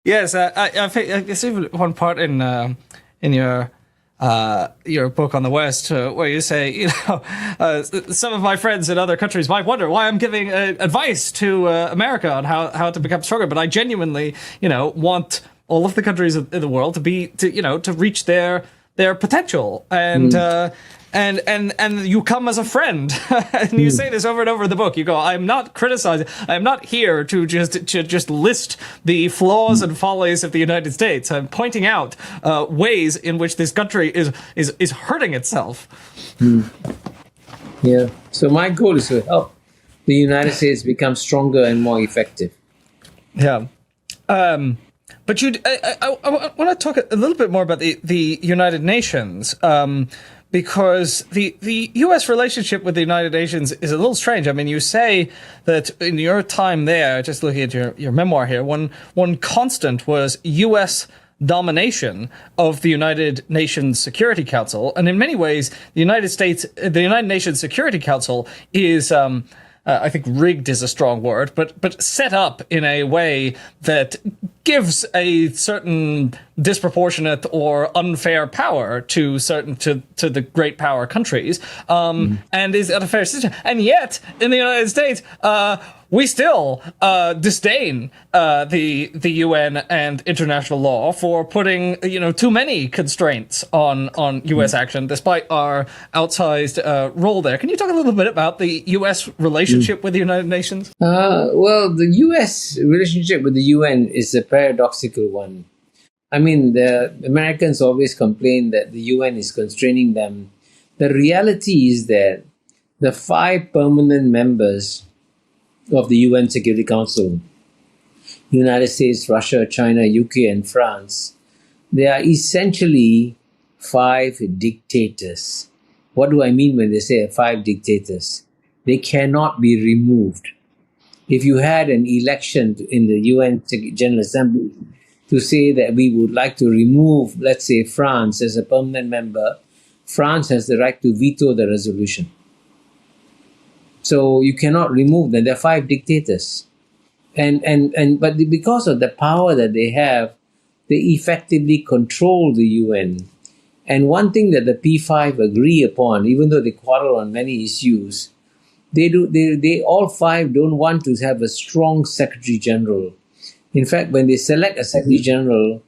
Yes, I think I guess even one part in your book on the West where you say, some of my friends in other countries might wonder why I'm giving advice to America on how to become stronger, but I genuinely, want all of the countries in the world to reach their potential, and you come as a friend, and you say this over and over in the book. You go, I'm not criticizing. I'm not here to just list the flaws and follies of the United States. I'm pointing out ways in which this country is hurting itself. Yeah. So my goal is to help the United States become stronger and more effective. Yeah. But I want to talk a little bit more about the United Nations. Because the U.S. relationship with the United Nations is a little strange. I mean, you say that in your time there, just looking at your memoir here, one constant was U.S. domination of the United Nations Security Council. And in many ways, the United Nations Security Council is, I think rigged is a strong word, but set up in a way that gives a certain disproportionate or unfair power to the great power countries, and is at a fair system. And yet, in the United States, we still disdain the UN and international law for putting too many constraints on U.S. action, despite our outsized role there. Can you talk a little bit about the U.S. relationship with the United Nations? Well, the U.S. relationship with the UN is a paradoxical one. I mean, the Americans always complain that the UN is constraining them. The reality is that the 5 permanent members of the UN Security Council, United States, Russia, China, UK, and France, they are essentially 5 dictators. What do I mean when they say 5 dictators? They cannot be removed. If you had an election in the UN General Assembly to say that we would like to remove, let's say, France as a permanent member, France has the right to veto the resolution. So you cannot remove them. There are 5 dictators. But because of the power that they have, they effectively control the UN. And one thing that the P5 agree upon, even though they quarrel on many issues, they all 5 don't want to have a strong Secretary General. In fact, when they select a Secretary General,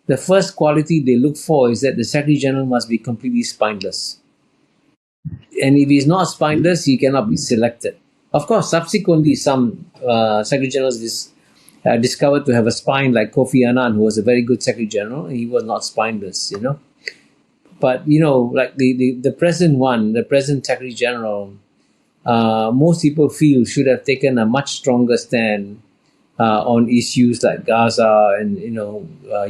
the first quality they look for is that the Secretary General must be completely spineless. And if he's not spineless, he cannot be selected. Of course, subsequently, some Secretary Generals discovered to have a spine, like Kofi Annan, who was a very good Secretary General. He was not spineless, But, like the present one, the present Secretary General, most people feel should have taken a much stronger stand on issues like Gaza and,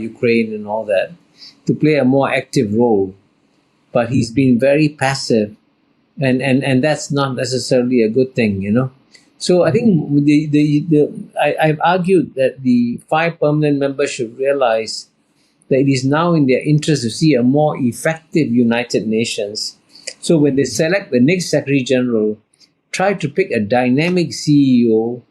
Ukraine and all that, to play a more active role. But he's been very passive, and that's not necessarily a good thing, So I think I've argued that the 5 permanent members should realize that it is now in their interest to see a more effective United Nations. So when they select the next Secretary General, try to pick a dynamic CEO,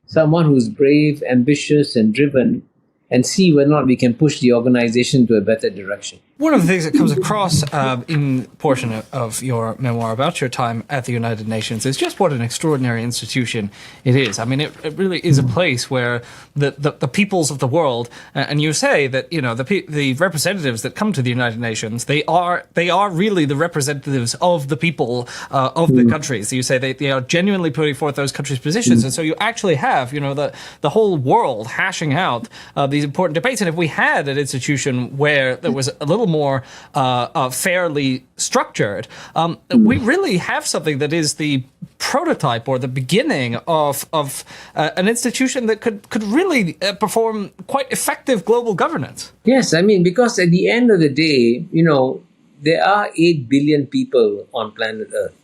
someone who's brave, ambitious, and driven, and see whether or not we can push the organization to a better direction. One of the things that comes across in the portion of your memoir about your time at the United Nations is just what an extraordinary institution it is. I mean, it really is a place where the peoples of the world, and you say that the representatives that come to the United Nations, they are really the representatives of the people of the countries. You say they are genuinely putting forth those countries' positions, and so you actually have the whole world hashing out these important debates. And if we had an institution where there was a little more fairly structured, we really have something that is the prototype or the beginning of an institution that could really perform quite effective global governance. Yes, I mean, because at the end of the day, there are 8 billion people on planet Earth.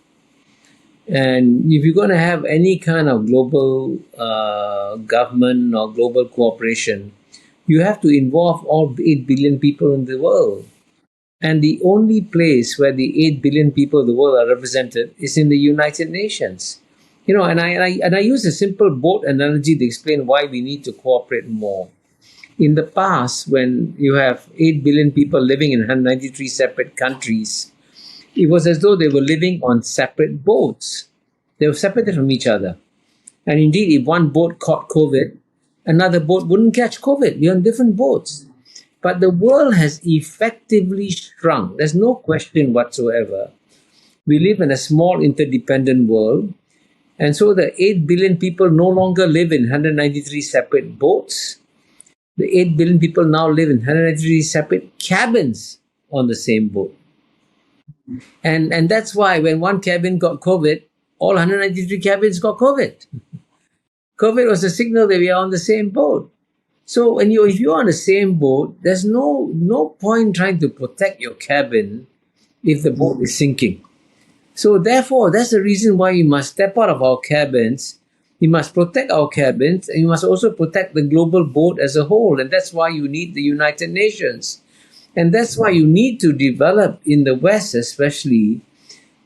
And if you're going to have any kind of global government or global cooperation, you have to involve all 8 billion people in the world. And the only place where the 8 billion people of the world are represented is in the United Nations. And I use a simple boat analogy to explain why we need to cooperate more. In the past, when you have 8 billion people living in 193 separate countries, it was as though they were living on separate boats. They were separated from each other. And indeed, if one boat caught COVID, another boat wouldn't catch COVID. We're on different boats. But the world has effectively shrunk. There's no question whatsoever. We live in a small interdependent world. And so the 8 billion people no longer live in 193 separate boats. The 8 billion people now live in 193 separate cabins on the same boat. And that's why when one cabin got COVID, all 193 cabins got COVID. COVID was a signal that we are on the same boat. So if you're on the same boat, there's no point trying to protect your cabin if the boat is sinking. So therefore, that's the reason why we must step out of our cabins. We must protect our cabins, and you must also protect the global boat as a whole. And that's why you need the United Nations. And that's why you need to develop, in the West especially,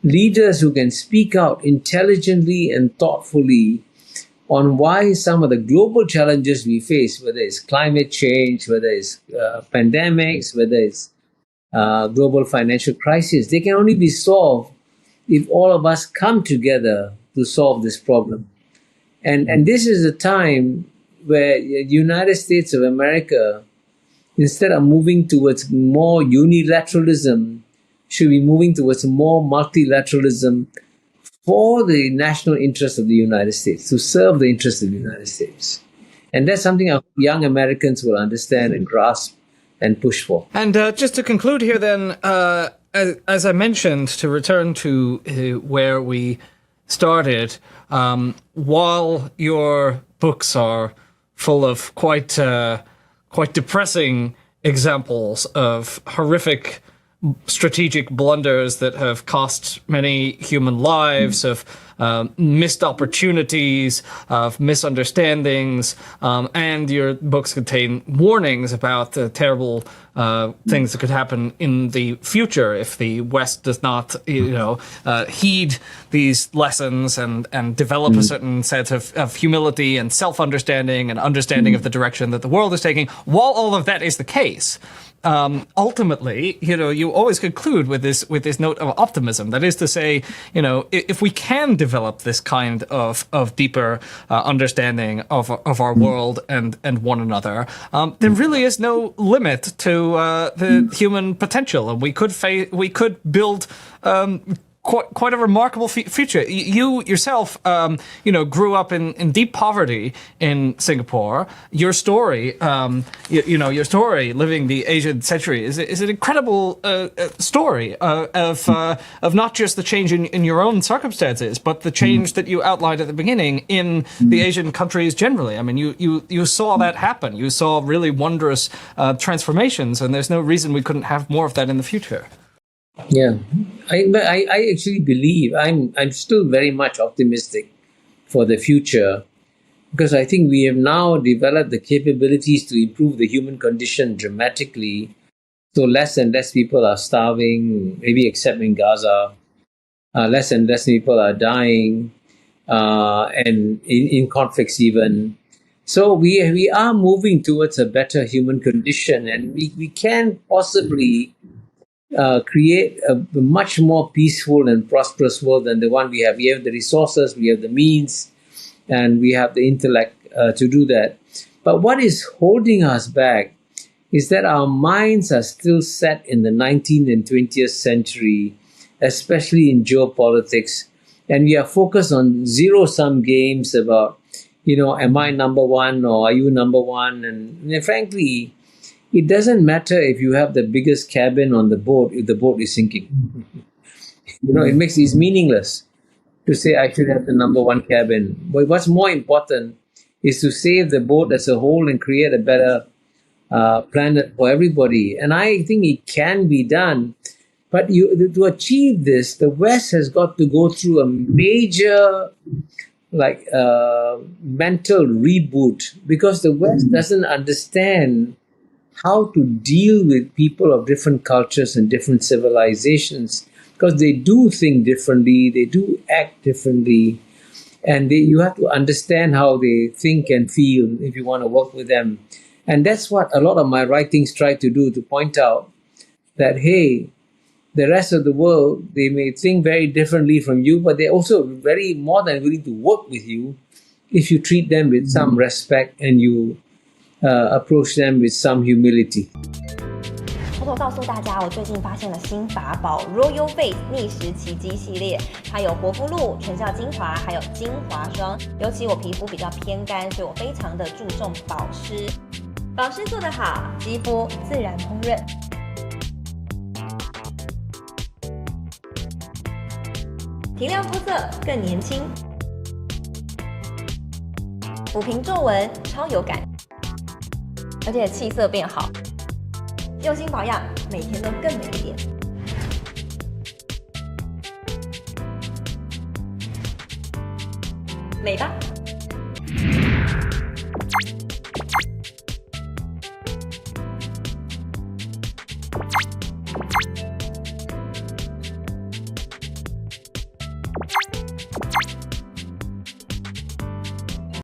leaders who can speak out intelligently and thoughtfully on why some of the global challenges we face, whether it's climate change, whether it's pandemics, whether it's global financial crisis, they can only be solved if all of us come together to solve this problem. And this is a time where the United States of America, instead of moving towards more unilateralism, should be moving towards more multilateralism for the national interest of the United States, to serve the interests of the United States. And that's something I hope young Americans will understand and grasp and push for. And just to conclude here then, as I mentioned, to return to where we started, while your books are full of quite depressing examples of horrific strategic blunders that have cost many human lives, of missed opportunities, of misunderstandings, and your books contain warnings about the terrible things that could happen in the future if the West does not, heed these lessons and develop a certain sense of humility and self-understanding and understanding of the direction that the world is taking. While all of that is the case, ultimately, you always conclude with this note of optimism. That is to say, if we can develop this kind of deeper understanding of our world and one another, there really is no limit to the human potential, and we could build quite a remarkable future. You yourself, grew up in deep poverty in Singapore. Your story, your story living the Asian century is an incredible story of not just the change in your own circumstances, but the change that you outlined at the beginning in the Asian countries generally. I mean, you saw that happen. You saw really wondrous transformations, and there's no reason we couldn't have more of that in the future. Yeah, I actually believe I'm still very much optimistic for the future, because I think we have now developed the capabilities to improve the human condition dramatically. So less and less people are starving, maybe except in Gaza. Less and less people are dying, and in conflicts even. So we are moving towards a better human condition, and we can possibly create a much more peaceful and prosperous world than the one we have. We have the resources, we have the means, and we have the intellect to do that. But what is holding us back is that our minds are still set in the 19th and 20th century, especially in geopolitics. And we are focused on zero-sum games about, am I number one or are you number one? And frankly, it doesn't matter if you have the biggest cabin on the boat if the boat is sinking. It's meaningless to say I should have the number one cabin. But what's more important is to save the boat as a whole and create a better planet for everybody. And I think it can be done. But to achieve this, the West has got to go through a major mental reboot, because the West doesn't understand how to deal with people of different cultures and different civilizations, because they do think differently, they do act differently, and you have to understand how they think and feel if you want to work with them. And that's what a lot of my writings try to do, to point out that, hey, the rest of the world, they may think very differently from you, but they're also very more than willing to work with you if you treat them with some respect and you approach them with some humility. 偷偷告诉大家，我最近发现了新法宝 Royal Face 逆时奇迹系列，它有活肤露、全效精华，还有精华霜。尤其我皮肤比较偏干，所以我非常的注重保湿。保湿做得好，肌肤自然烹饪。提亮肤色更年轻，抚平皱纹超有感，而且气色变好。用心保养，每天都更美一点。美吧。